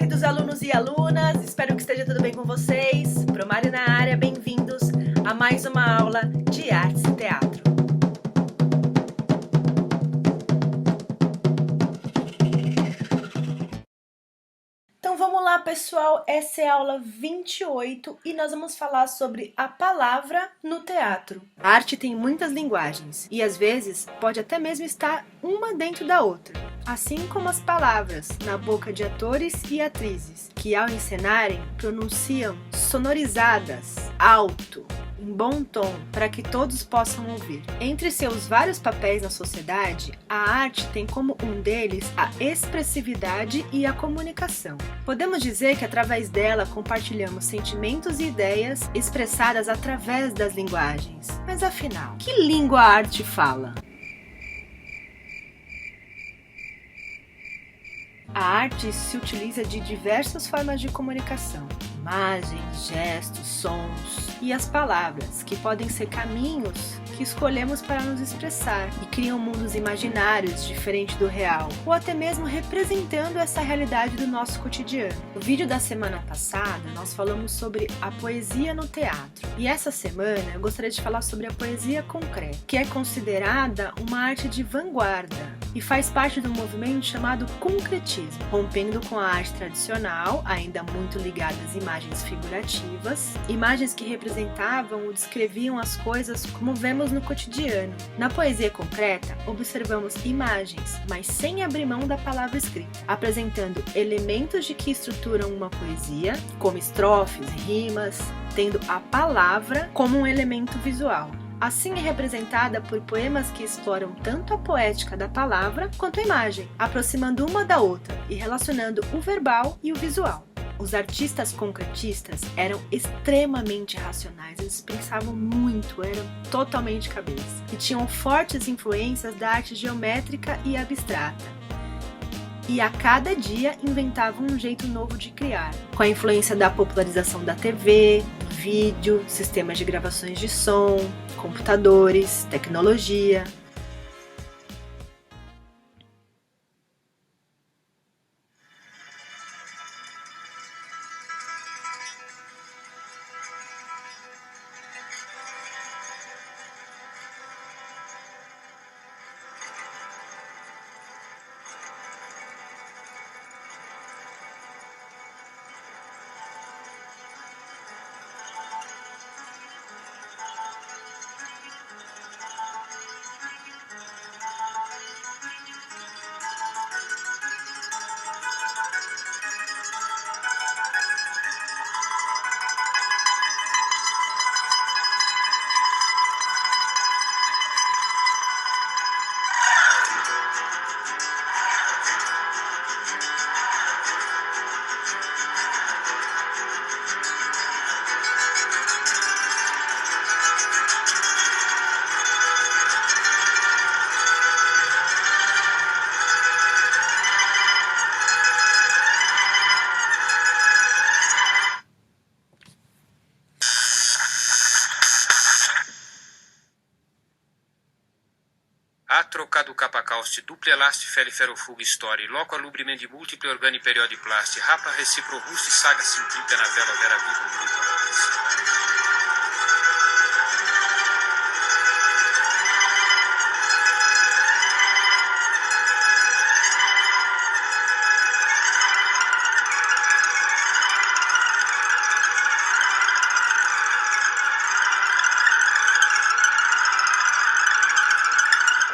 queridos alunos e alunas, espero que esteja tudo bem com vocês. Promari na área, bem-vindos a mais uma aula de Artes e Teatro. Então vamos lá, pessoal, essa é a aula 28 e nós vamos falar sobre a palavra no teatro. A arte tem muitas linguagens e às vezes pode até mesmo estar uma dentro da outra. Assim como as palavras na boca de atores e atrizes, que ao encenarem pronunciam sonorizadas, alto, em bom tom, para que todos possam ouvir. Entre seus vários papéis na sociedade, a arte tem como um deles a expressividade e a comunicação. Podemos dizer que através dela compartilhamos sentimentos e ideias expressadas através das linguagens. Mas afinal, que língua a arte fala? A arte se utiliza de diversas formas de comunicação, imagens, gestos, sons e as palavras, que podem ser caminhos que escolhemos para nos expressar e criam mundos imaginários diferentes do real, ou até mesmo representando essa realidade do nosso cotidiano. No vídeo da semana passada, nós falamos sobre a poesia no teatro, e essa semana eu gostaria de falar sobre a poesia concreta, que é considerada uma arte de vanguarda e faz parte de um movimento chamado concretismo, rompendo com a arte tradicional, ainda muito ligada às imagens figurativas, imagens que representavam ou descreviam as coisas como vemos no cotidiano. Na poesia concreta, observamos imagens, mas sem abrir mão da palavra escrita, apresentando elementos de que estruturam uma poesia, como estrofes e rimas, tendo a palavra como um elemento visual. Assim é representada por poemas que exploram tanto a poética da palavra quanto a imagem, aproximando uma da outra e relacionando o verbal e o visual. Os artistas concretistas eram extremamente racionais, eles pensavam muito, eram totalmente cabeça, e tinham fortes influências da arte geométrica e abstrata. E a cada dia inventavam um jeito novo de criar, com a influência da popularização da TV, do vídeo, sistemas de gravações de som, computadores, tecnologia. Trocado capacauste, duple elasti feliferofuga story, loco alubrimendi multiple organi periodi plasti, rapa recipro rusti saga simplica na vela vera viva muito.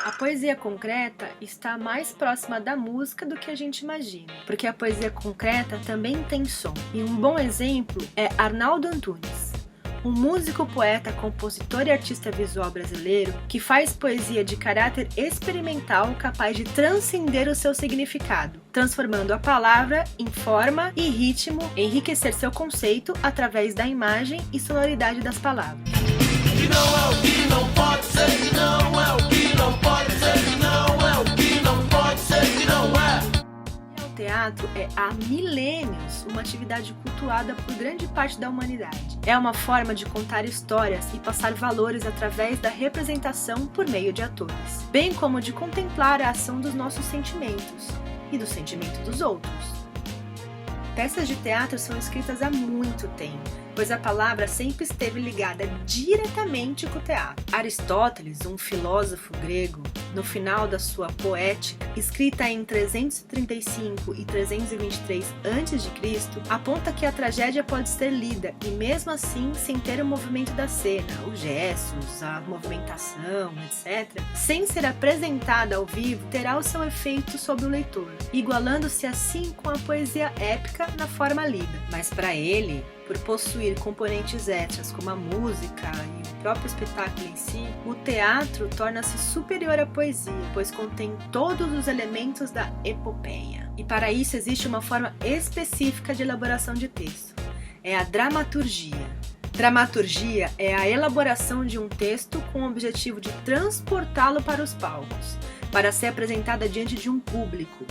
A poesia concreta está mais próxima da música do que a gente imagina, porque a poesia concreta também tem som. E um bom exemplo é Arnaldo Antunes, um músico, poeta, compositor e artista visual brasileiro que faz poesia de caráter experimental capaz de transcender o seu significado, transformando a palavra em forma e ritmo, enriquecer seu conceito através da imagem e sonoridade das palavras. E não é o que não pode ser, e não é o que não pode ser, e não é o que não pode ser, e não é. O teatro é há milênios uma atividade cultuada por grande parte da humanidade. É uma forma de contar histórias e passar valores através da representação por meio de atores, bem como de contemplar a ação dos nossos sentimentos e do sentimento dos outros. peças de teatro são escritas há muito tempo, pois a palavra sempre esteve ligada diretamente com o teatro. Aristóteles, um filósofo grego, no final da sua Poética, escrita em 335 e 323 a.C., aponta que a tragédia pode ser lida e mesmo assim sem ter o movimento da cena, os gestos, a movimentação, etc., sem ser apresentada ao vivo, terá o seu efeito sobre o leitor, igualando-se assim com a poesia épica na forma lida. Mas para ele, por possuir componentes extras como a música e o próprio espetáculo em si, o teatro torna-se superior à poesia, pois contém todos os elementos da epopeia. E para isso existe uma forma específica de elaboração de texto. É a dramaturgia. Dramaturgia é a elaboração de um texto com o objetivo de transportá-lo para os palcos, para ser apresentada diante de um público,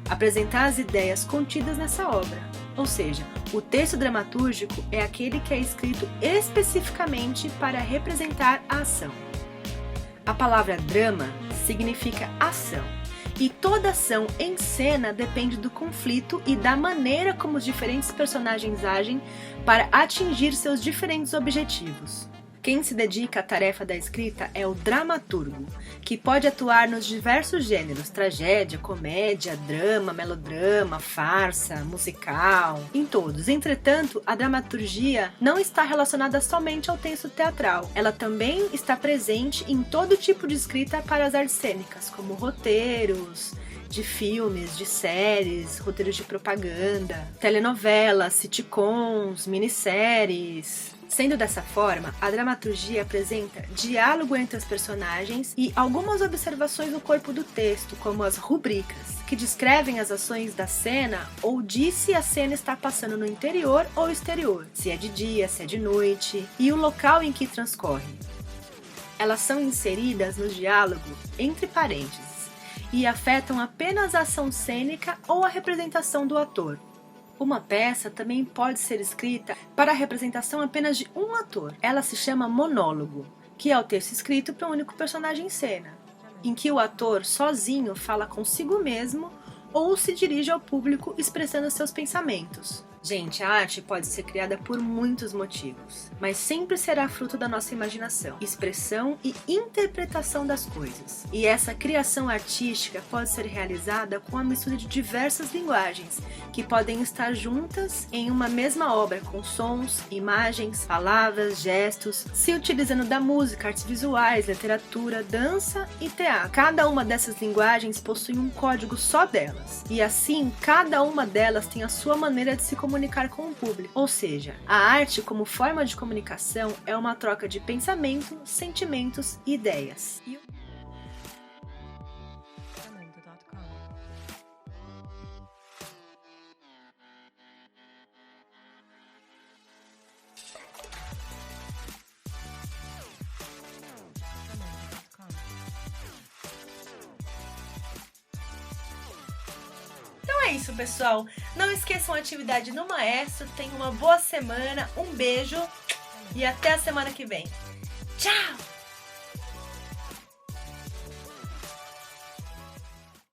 apresentar as ideias contidas nessa obra. Ou seja, o texto dramatúrgico é aquele que é escrito especificamente para representar a ação. A palavra drama significa ação, e toda ação em cena depende do conflito e da maneira como os diferentes personagens agem para atingir seus diferentes objetivos. Quem se dedica à tarefa da escrita é o dramaturgo, que pode atuar nos diversos gêneros: tragédia, comédia, drama, melodrama, farsa, musical, em todos. Entretanto, a dramaturgia não está relacionada somente ao texto teatral. Ela também está presente em todo tipo de escrita para as artes cênicas, como roteiros de filmes, de séries, roteiros de propaganda, telenovelas, sitcoms, minisséries. Sendo dessa forma, a dramaturgia apresenta diálogo entre os personagens e algumas observações no corpo do texto, como as rubricas, que descrevem as ações da cena ou diz se a cena está passando no interior ou exterior, se é de dia, se é de noite, e o local em que transcorre. Elas são inseridas no diálogo entre parênteses e afetam apenas a ação cênica ou a representação do ator. Uma peça também pode ser escrita para a representação apenas de um ator. Ela se chama monólogo, que é o texto escrito para um único personagem em cena, em que o ator sozinho fala consigo mesmo ou se dirige ao público expressando seus pensamentos. Gente, a arte pode ser criada por muitos motivos, mas sempre será fruto da nossa imaginação, expressão e interpretação das coisas. E essa criação artística pode ser realizada com a mistura de diversas linguagens, que podem estar juntas em uma mesma obra, com sons, imagens, palavras, gestos, se utilizando da música, artes visuais, literatura, dança e teatro. Cada uma dessas linguagens possui um código só delas, e assim cada uma delas tem a sua maneira de se comunicar com o público. Ou seja, a arte como forma de comunicação é uma troca de pensamento, sentimentos e ideias. É isso, pessoal. Não esqueçam a atividade no Maestro. Tenham uma boa semana, um beijo e até a semana que vem. Tchau!